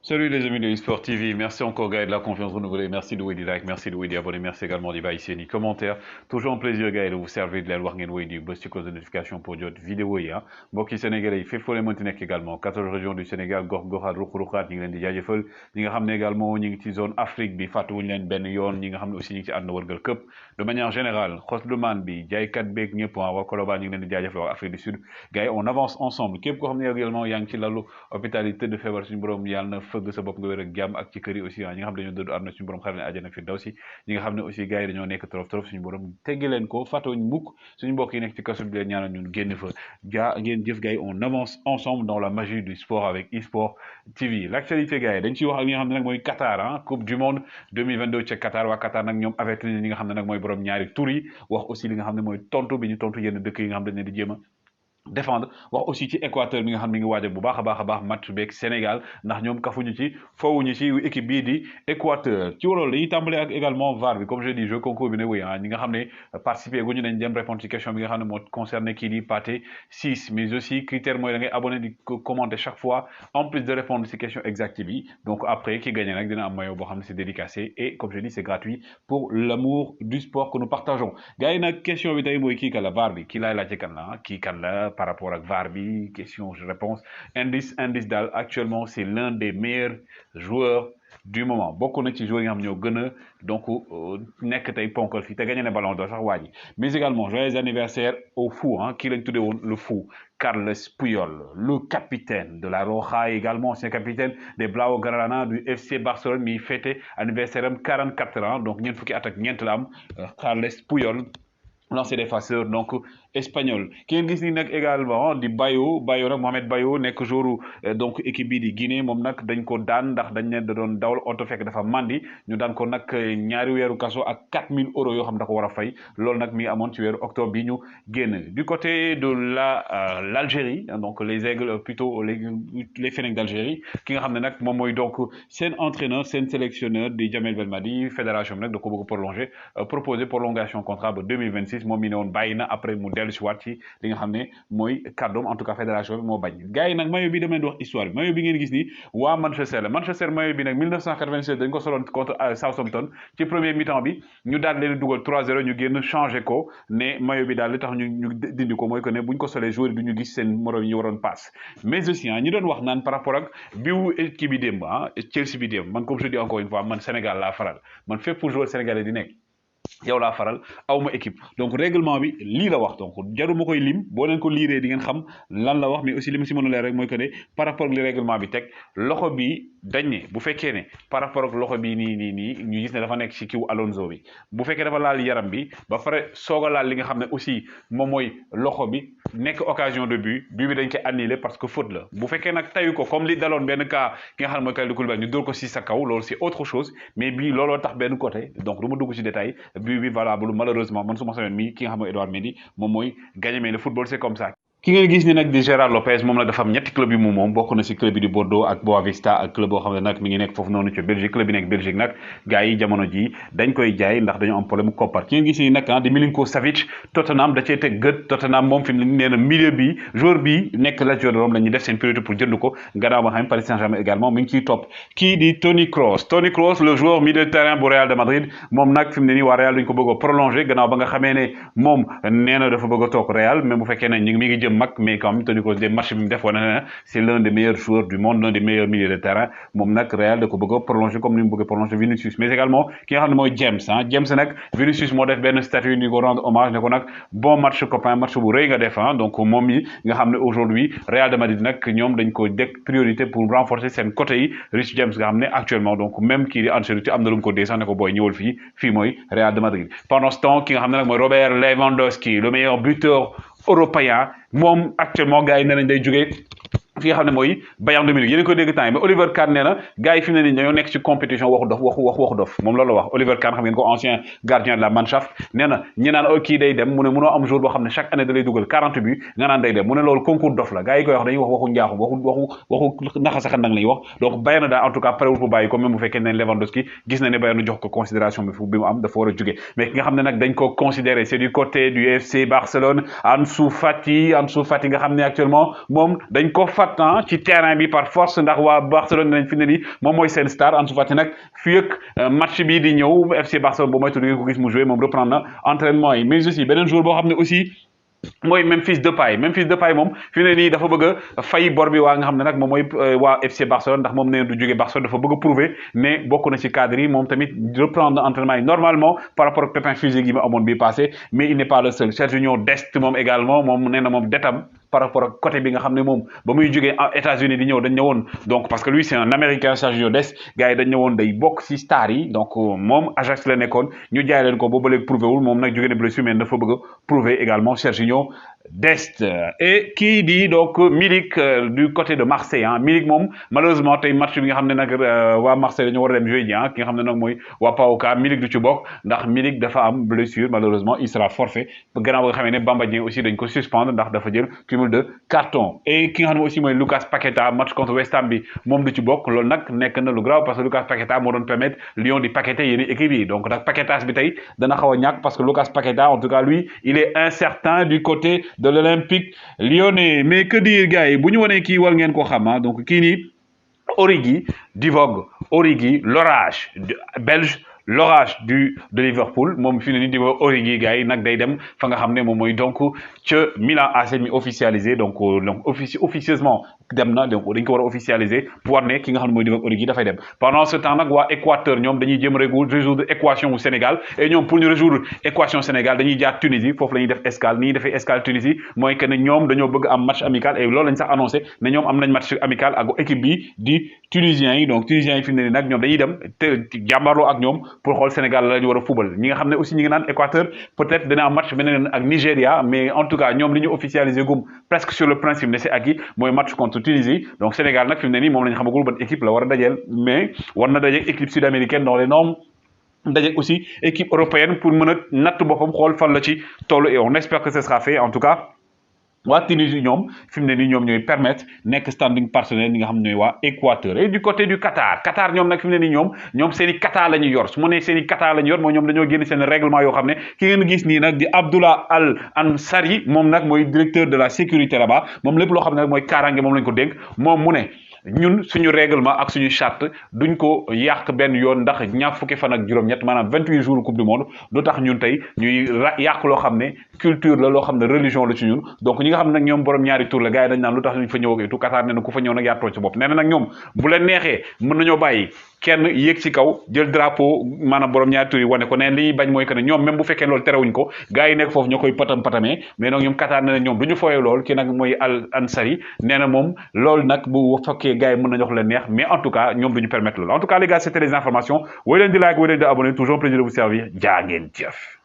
Salut les amis de eSport TV, merci encore Gaël de la confiance renouvelée, merci de des likes, merci de des abonnés, merci également des bails et commentaires. Toujours un plaisir Gaël de vous servir de la loi ngeen du bës ci cause de notification pour jot vidéo yi ah mbokki sénégalais yi fépp foo leen mënti nekk également 14 régions du Sénégal gox goxaat ruq-ruqaat ñi ngi leen di jaajëfal ñi nga xam ne également ñi ngi ci zone Afrique bi fàttewuñu leen benn yoon ñi nga xam ne aussi ñi ngi ci àdduna wërgal këpp de manière générale xoslumaan bi jaaykat beeg ñëpp waa Colobane ñi ngi leen di jaajëfal waa Afrique du Sud gars yi on avance ensemble képp koo xam ne également yaa ngi ci lalu hôpital yi tëdd feebar suñu borom yàlla na fëgg sa bopp nga wér ak jàmm ak ci kër yi aussi ñi nga xam ne dañoo dëddu àdduna suñu borom xare ne àjjana fi daw si ñi nga xam ne aussi gars yi dañoo nekk trop trop suñu borom teggi leen ko fàttewuñ mukk suñu mbokk yi nekk ci kaso bi leen ñaanal ñun génn fa ngeen jëf gars yi on avance ensemble dans la magie du sport avec eSport TV l'actualité gars yi dañ ciy wax ak ñi nga xam ne nag mooy Qatar ah coupe du monde 2022 ca Qatar waa Qatar nag ñoom avertir ñi nga xam ne nag mooy borom ñaari tur yi wax aussi li nga xam ne mooy tontu bi ñu tontu yenn dëkk yi nga xam dañ leen di jéem a défendre wax aussi ci Équateur mi nga xam ne ngi waaj bu baax a baax match beeg Sénégal ndax ñoom kafuñu ci fowuñu ci équipe bii di Équateur ci loolu dañuy tàmbale ak également VAR bi comme je dis jeu concours bi ne oui ah ñi nga xam ne participer guñu nañ dem répondre ci question bi nga xam ne moo concerné kii di Pathé 6 mais aussi critère mooy da ngay abonné di commenter chaque fois en plus de répondre ci question exacte bi donc après ki gagné nag dina am maillot boo xam ne c'est dédicacé et comme je dis c'est gratuit pour l'amour du sport que nous partageons gars yi nag question bi tey mooy kii kan la VAR bi kii laay laajte kan la kii kan la par rapport à Varby, question, je réponse. Indice Dal, actuellement, c'est l'un des meilleurs joueurs du moment. Beaucoup de joueurs qui ont gagné, donc, nek tay ponkol fi, gagné le ballon d'or, sax waji. Mais également, joyeux anniversaire au fou, hein, qui l'a tout le fou. Carles Puyol, le capitaine de la Roja, également ancien capitaine des Blaugrana du FC Barcelone, mais il fêtait anniversaire 44 ans, donc ñen fukki attaque ñent la am Carles Puyol lancer des faceurs donc espagnol ki ngeen gis ni nag également di Bayo nag Mohamed Bayo nekk jouru donc équipe bi di Guinée moom nag dañ ko daan ndax dañ ne da doon dawal oto fekk dafa mandi ñu daan ko nag ñaari weeru kaso ak 4000 euros yoo xam da ko war a fay loolu nag mi amoon ci weeru octobre bi ñu génn du côté de l'Algérie donc les aigles plutôt les Fennecs d'Algérie ki nga xam ne nag moom mooy donc seen entraîneur seen sélectionneur di Djamel Belmadi fédération bi nag da ko bëgg prolonger proposer prolongation contrat ba 2026 moom mi ne woon bàyyi na après mu dellu si waat ci li nga xam ne mooy kàddoom en tout cas fédération bi moo bañ gars yi nag maillot bi dama leen di wax histoire bi maillot bi ngeen gis ni waa Manchester la Manchester maillot bi nag 1996 dañ ko soloon contre Southampton ci premier mi-temps bi ñu daal leen dugal 3-0 ñu génn changé ko ne maillot bi daal li tax ñu dindi ko mooy que ne buñ ko solee joueur du ñu gis seen morom yi ñu waroon passe mais aussi ñi doon wax naan par rapport ak biwu équipe bi démb Chelsea bi démb man comme je dis encore une fois man Sénégal laa faral man fépp pour joueur sénégalais di nekk yow laa faral awma équipe donc règlement bi lii la wax donc jaruma koy lim boo leen ko liiree di ngeen xam lan la wax mais aussi li ma si mën a leer rek mooy que ne par rapport ak li règlement bi teg loxo bi dañ ne bu fekkee ne par rapport ak loxo bi nii ñu gis ne dafa nekk ci kiw Alonso bi bu fekkee dafa laal yaram bi ba pare soog a laal li nga xam ne aussi moom mooy loxo bi nekk occasion de but bi dañ koy annulé parce que faute la bu fekkee nag tayu ko comme li daloon benn cas ki nga xam ne mooy Kalidou Koulibaly ñu dóor ko si sa kaw loolu c'est autre chose mais bii looloo tax benn côté donc du ma dugg ci détail bi valable malheureusement man su ma sañoon mi ki nga xam ne Edouard Mendy moom mooy gagné mais le football c'est comme ça ki ngeen gis ni nag di Gérard Lopez moom nag dafa am ñetti club yi mu moom bokk na si club yi di Bordeaux ak Boavista ak club boo xam ne nag mi ngi nekk foofu noonu ci Belgique club yi nekk Belgique nag gars yi jamono ji dañ koy jaay ndax dañoo am problème koppar ki ngeen gis ni nag di Milinko Savic Tottenham da cee teg gët Tottenham moom fi mu nee na milieu bi joueur bi nekk Lazio de Rome la ñuy def seen priorité pour jënd ko gannaaw ba xam Paris Saint-Germain également mi ngi ciy topp kii di Toni Kroos le joueur milieu de terrain bu Real de Madrid moom nag fi mu ne nii waa Real dañ ko bëgg a prolonger gannaaw ba nga xamee ne moom nee na dafa bëgg a toog Real mais bu fekkee ne mi ngi jëm mais quand même Toni Kroos des matchs bi mu def wane na c'est l'un des meilleurs joueurs du monde l'un des meilleurs milieux de terrain moom nag Real da ko bëgg a prolonger comme ni mu bëgg a prolonger Vinicius mais également ki nga xam ne mooy James nag Vinicius moo def benn statut ni ko rendre hommage ne ko nag bon match copain match bu rëy nga def donc moom mi nga xam ne aujourd'hui Real de Madrid nag ñoom dañ ko deg priorité pour renforcer seen côté yi Reece James nga xam ne actuellement donc même kii di Ancelotti am na lu mu ko dee sax ne ko booy ñëwal fii mooy Real de Madrid pendant ce temps ki nga xam ne nag mooy Robert Lewandowski le meilleur buteur européen moom actuellement gars yi nee nañ day jógee fi nga xam ne mooy Bayern de Munich yéen ko dégg temps yi mais Oliver Kahn nee na gars yi fi mu ne nii dañoo nekk ci compétition waxu dof moom loolu la wax Oliver Kahn xam ngeen ko ancien gardien de la Mannschaft nee na ñi naan kii day dem mu ne mënoo am jour boo xam ne chaque année da lay dugal 40 buts nga naan day dem mu ne loolu concours dof la gars yi koy wax dañuy wax waxu njaaxum waxu naxasaxan nag lañuy wax donc Bayern daal en tout cas parewul pour bàyyi ko même bu fekkee ne Lewandowski gis na ne Bayern jox ko considération bi mu am dafa war a jóge mais ki nga xam ne nag dañ ko considéré c'est du côté du FC Barcelone Ansu Fati nga xam ne actuellement moom dañ ko fat soit ci terrain bi par force ndax waa Barcelone nañ fi ne nii moom mooy seen star Ansu Fati nag fii ak match bi di ñëw FC Barcelone bu moytu di ko gis mu jouer moom reprendre na entraînement yi mais aussi beneen joueur boo xam ne aussi mooy Memphis Depay moom fi ne nii dafa bëgg a fay bor bi waa nga xam ne nag moom mooy waa FC Barcelone ndax moom nee du jógee Barcelone dafa bëgg a prouver ne bokk na ci cadre yi moom tamit reprendre entraînement yi normalement par rapport ak pépin physique yi ma amoon bi passé mais il n'est pas le seul Serginho Dest moom également moom nee na moom detam par rapport ak côté bi nga xam ne moom ba muy jógee États-Unis di ñëw dañ ñëwoon donc parce que lui c'est un américain Serginho Dest gars yi dañ ñëwoon day bokk ci star yi donc moom Ajax la nekkoon ñu jaay leen ko boobu ba léegi prouvé wul moom nag jógee na blessure mais dafa bëgg a prouver également Serginho Dest et qui dit donc Milik du côté de Marseille Milik moom malheureusement tey match bi nga xam ne nag waa Marseille dañu war a dem jouer ji ki nga xam ne nag mooy waa PAOK Milik du ci bokk ndax Milik dafa am blessure malheureusement il sera forfait gannaaw ba nga xamee ne Bamba Dieng aussi dañ ko suspendre ndax dafa jël cumul de carton et ki nga xam ne aussi mooy Lucas Paqueta match contre West Ham bi moom du ci bokk loolu nag nekk na lu grave parce que Lucas Paqueta moo doon permettre Lyon di paqueter yenn équipe yi donc nag paquetage bi tey dana xaw a ñàkk parce que Lucas Paqueta en tout cas lui il est incertain du côté de l'Olympique lyonnais mais que dire gars yi bu ñu wanee kii war ngeen ko xam donc kii nii Origi Divock Origi l'orage belge l'orage de Liverpool moom fi ne nii di Origi gars yi nag day dem fa nga xam ne moom mooy donc ca Milan AC mi officialisé donc officieusement dem na donc dañ ko war a officialiser pour war ne ki nga xam ne mooy Divock Origi dafay dem pendant ce temps nag waa Équateur ñoom dañuy jéem résoudre équation au Sénégal et ñoom pour ñu résoudre équation Sénégal dañuy jaar Tunisie foofu la ñuy def escale ni ñuy defee escale Tunisie mooy que ne ñoom dañoo bëgg am match amical et loolu lañ sax annoncé ne ñoom am nañ match amical ak équipe bi di Tunisiens yi donc Tunisiens yi fi mu ne nii nag ñoom dañuy dem te jàmbarloo ak ñoom pour xool Sénégal la ñu war a fubal ñi nga xam ne aussi ñi ngi naan Équateur peut-être dina am match beneen ak Nigéria mais en tout cas ñoom li ñu officialisé gum presque sur le principe ne c'est acquis mooy match contre Tunisie donc Sénégal nag fi mu ne nii moom la ñu xamagul ban équipe la war a dajeel mais war na dajeeg équipe sud-américaine dans les normes dajeeg aussi équipe européenne pour mën a natt boppam xool fan la ci toll et on espère que ce sera fait en tout cas waa Tunisie ñoom fi mu ne nii ñoom ñooy permettre nekk standing partenaire ñi nga xam ne ñooy waa Équateur et du côté du Qatar ñoom nag fi mu ne nii ñoom seen i quota la ñu yor su ma nee seen i quota la ñu yor mooy ñoom dañoo génn seen règlement yoo xam ne ki ngeen gis nii nag di Abdullah Al Ansari moom nag mooy directeur de la sécurité là-bas moom lépp loo xam ne nag mooy kaaraange moom lañ ko dénk moom mu ne ñun suñu règlement ak suñu charte duñ ko yàq benn yoon ndax ñaar fukki fan ak juróom-ñett maanaam 28 jours coupe du monde du tax ñun tey ñuy yàq loo xam ne culture la loo xam ne religion la ci ñun donc ñi nga xam ne nag ñoom borom ñaari tour la gars yi dañ naan lu tax ñu fa ñëw ak tout Qatar nee na ku fa ñëw nag yaa tooñ ci bopp nee na nag ñoom bu leen neexee mën nañoo bàyyi kenn yéeg ci kaw jël drapeau maanaam borom ñaari tur yi wane ko neen li ñuy bañ mooy que ne ñoom même bu fekkee loolu terewuñ ko gars yi nekk foofu ñoo koy patamee mais nag ñoom Qatar nee na ñoom du ñu fooyee lool ki nag mooy Al Ansari nee na moom loolu nag bu fekkee gars yi mën nañu wax leen neex mais en tout cas ñoom du ñu permettre loolu en tout cas les gars c'était les informations woy leen di like woy leen di abonner toujours plaisir de vous servir jaa ngeen jëf